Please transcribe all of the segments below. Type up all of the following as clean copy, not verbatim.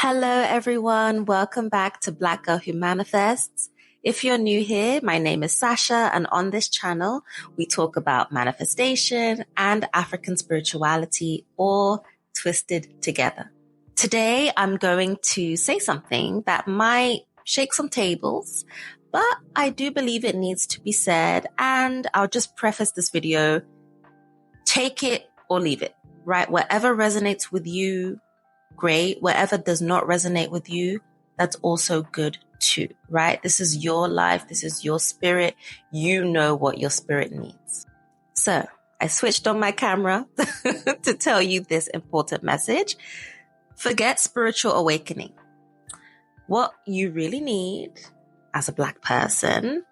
Hello, everyone. Welcome back to Black Girl Who Manifests. If you're new here, my name is Sasha, and on this channel, we talk about manifestation and African spirituality, all twisted together. Today, I'm going to say something that might shake some tables, but I do believe it needs to be said, and I'll just preface this video, take it or leave it, right? Whatever resonates with you, great. Whatever does not resonate with you, that's also good too, right? This is your life. This is your spirit. You know what your spirit needs. So I switched on my camera to tell you this important message. Forget spiritual awakening. What you really need as a Black person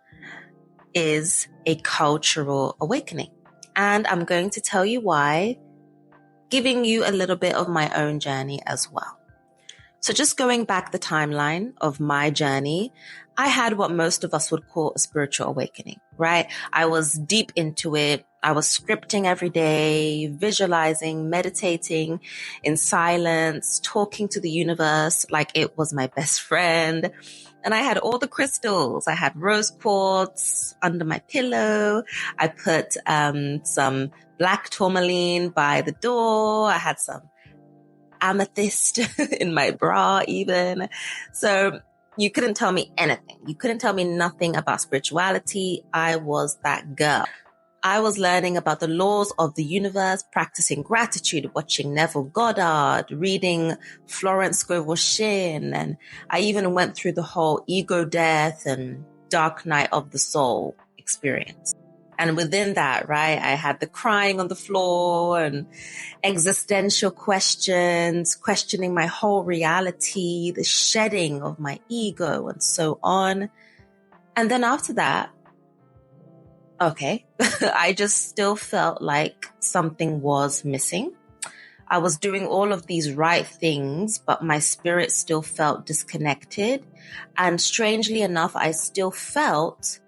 is a cultural awakening. And I'm going to tell you why, giving you a little bit of my own journey as well. So just going back the timeline of my journey, I had what most of us would call a spiritual awakening, right? I was deep into it. I was scripting every day, visualizing, meditating in silence, talking to the universe like it was my best friend. And I had all the crystals. I had rose quartz under my pillow. I put some black tourmaline by the door. I had some amethyst in my bra even. So you couldn't tell me anything. You couldn't tell me nothing about spirituality. I was that girl. I was learning about the laws of the universe, practicing gratitude, watching Neville Goddard, reading Florence Scovel Shinn, and I even went through the whole ego death and dark night of the soul experience. And within that, right, I had the crying on the floor and existential questions, questioning my whole reality, the shedding of my ego, and so on. And then after that, okay, I just still felt like something was missing. I was doing all of these right things, but my spirit still felt disconnected. And strangely enough, I still felt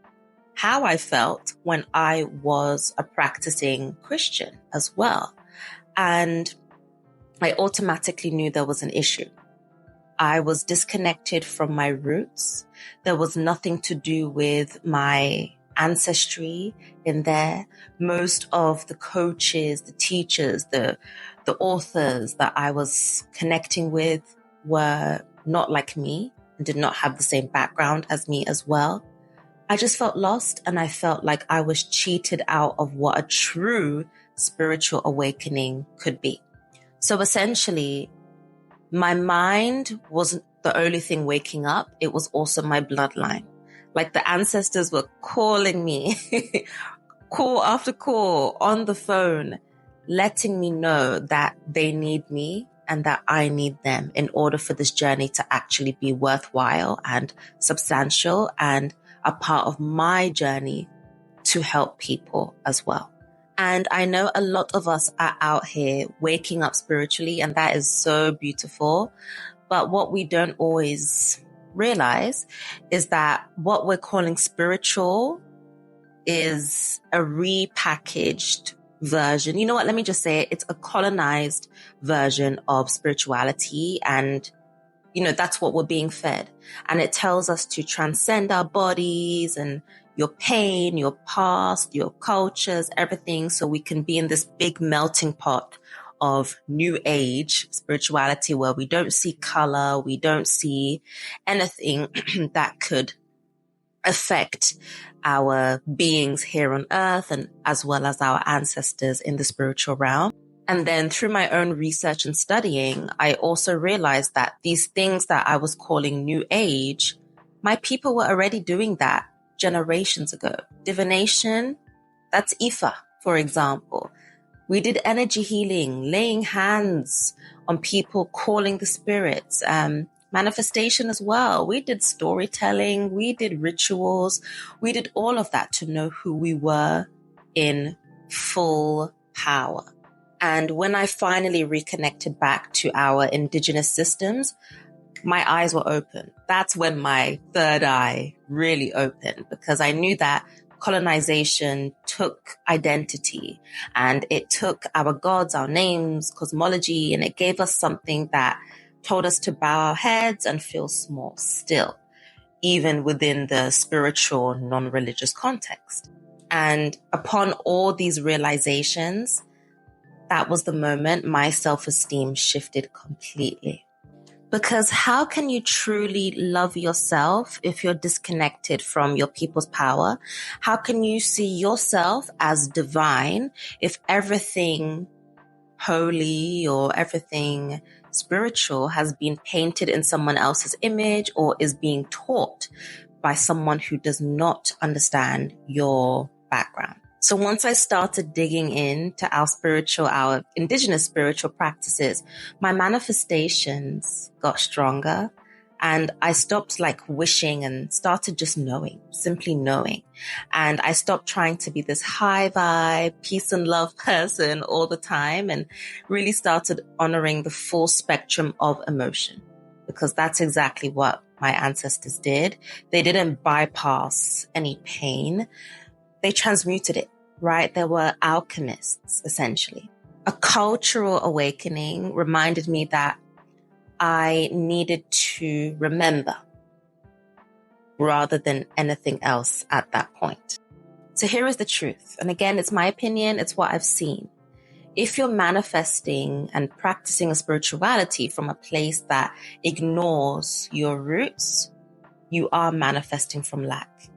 how I felt when I was a practicing Christian as well. And I automatically knew there was an issue. I was disconnected from my roots. There was nothing to do with my ancestry in there. Most of the coaches, the teachers, the authors that I was connecting with were not like me and did not have the same background as me as well. I just felt lost, and I felt like I was cheated out of what a true spiritual awakening could be. So essentially, my mind wasn't the only thing waking up. It was also my bloodline. Like the ancestors were calling me, call after call on the phone, letting me know that they need me and that I need them in order for this journey to actually be worthwhile and substantial and a part of my journey to help people as well. And I know a lot of us are out here waking up spiritually, and that is so beautiful. But what we don't always realize is that what we're calling spiritual is a repackaged version. You know what? Let me just say it. It's a colonized version of spirituality, and that's what we're being fed. And it tells us to transcend our bodies and your pain, your past, your cultures, everything, so we can be in this big melting pot of new age spirituality where we don't see color, we don't see anything that could affect our beings here on earth, and as well as our ancestors in the spiritual realm. And then through my own research and studying, I also realized that these things that I was calling new age, my people were already doing that generations ago. Divination, that's Ifa, for example. We did energy healing, laying hands on people, calling the spirits, manifestation as well. We did storytelling, we did rituals, we did all of that to know who we were in full power. And when I finally reconnected back to our indigenous systems, my eyes were open. That's when my third eye really opened, because I knew that colonization took identity and it took our gods, our names, cosmology, and it gave us something that told us to bow our heads and feel small still, even within the spiritual, non-religious context. And upon all these realizations, that was the moment my self-esteem shifted completely. Because how can you truly love yourself if you're disconnected from your people's power? How can you see yourself as divine if everything holy or everything spiritual has been painted in someone else's image or is being taught by someone who does not understand your background? So once I started digging into our indigenous spiritual practices, my manifestations got stronger, and I stopped wishing and started just knowing, simply knowing. And I stopped trying to be this high vibe, peace and love person all the time, and really started honoring the full spectrum of emotion, because that's exactly what my ancestors did. They didn't bypass any pain. They transmuted it, right? They were alchemists, essentially. A cultural awakening reminded me that I needed to remember rather than anything else at that point. So here is the truth. And again, it's my opinion. It's what I've seen. If you're manifesting and practicing a spirituality from a place that ignores your roots, you are manifesting from lack.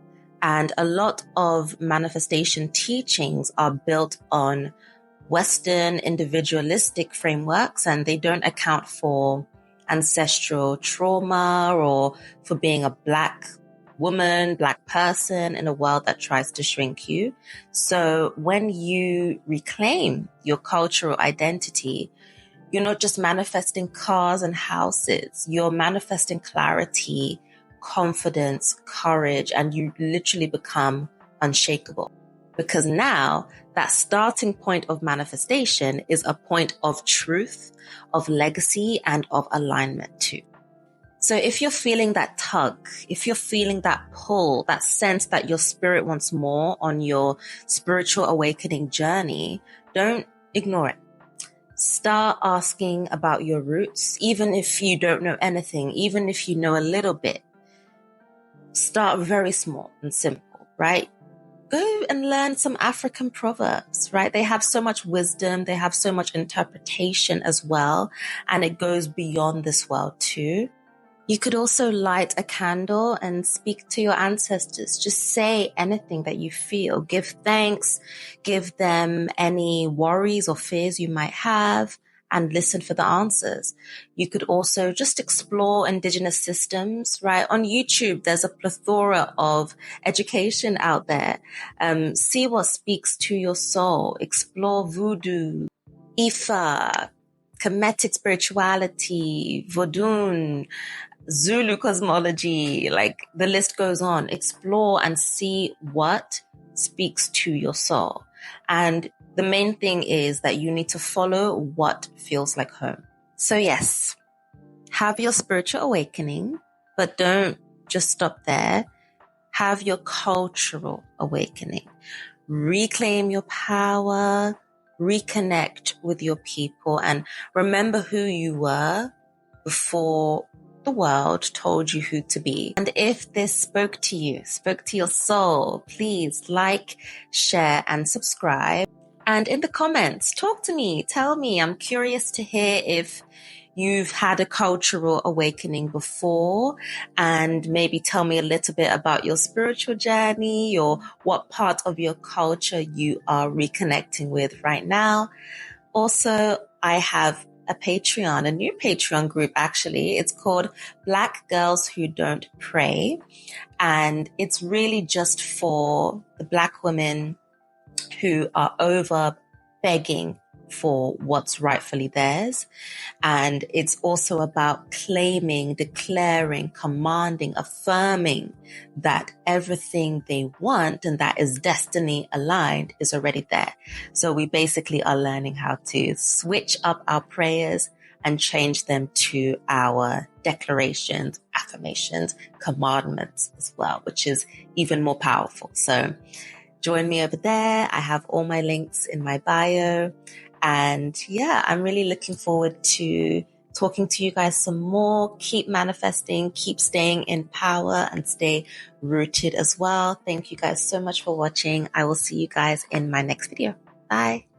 And a lot of manifestation teachings are built on Western individualistic frameworks, and they don't account for ancestral trauma or for being a Black woman, Black person in a world that tries to shrink you. So when you reclaim your cultural identity, you're not just manifesting cars and houses, you're manifesting clarity, confidence, courage, and you literally become unshakable. Because now that starting point of manifestation is a point of truth, of legacy, and of alignment too. So if you're feeling that tug, if you're feeling that pull, that sense that your spirit wants more on your spiritual awakening journey, don't ignore it. Start asking about your roots, even if you don't know anything, even if you know a little bit. Start very small and simple, right? Go and learn some African proverbs, right? They have so much wisdom. They have so much interpretation as well. And it goes beyond this world too. You could also light a candle and speak to your ancestors. Just say anything that you feel. Give thanks, give them any worries or fears you might have, and listen for the answers. You could also just explore indigenous systems, right? On YouTube, there's a plethora of education out there. See what speaks to your soul. Explore voodoo, Ifa, Kemetic spirituality, Vodun, Zulu cosmology, the list goes on. Explore and see what speaks to your soul. And the main thing is that you need to follow what feels like home. So yes, have your spiritual awakening, but don't just stop there. Have your cultural awakening. Reclaim your power, reconnect with your people, and remember who you were before the world told you who to be. And if this spoke to you, spoke to your soul, please like, share, and subscribe. And in the comments, talk to me. Tell me. I'm curious to hear if you've had a cultural awakening before, and maybe tell me a little bit about your spiritual journey or what part of your culture you are reconnecting with right now. Also, I have a Patreon, a new Patreon group, actually. It's called Black Girls Who Don't Pray. And it's really just for the Black women who are over begging for what's rightfully theirs. And it's also about claiming, declaring, commanding, affirming that everything they want and that is destiny aligned is already there. So we basically are learning how to switch up our prayers and change them to our declarations, affirmations, commandments as well, which is even more powerful. So join me over there. I have all my links in my bio. And yeah, I'm really looking forward to talking to you guys some more. Keep manifesting, keep staying in power, and stay rooted as well. Thank you guys so much for watching. I will see you guys in my next video. Bye.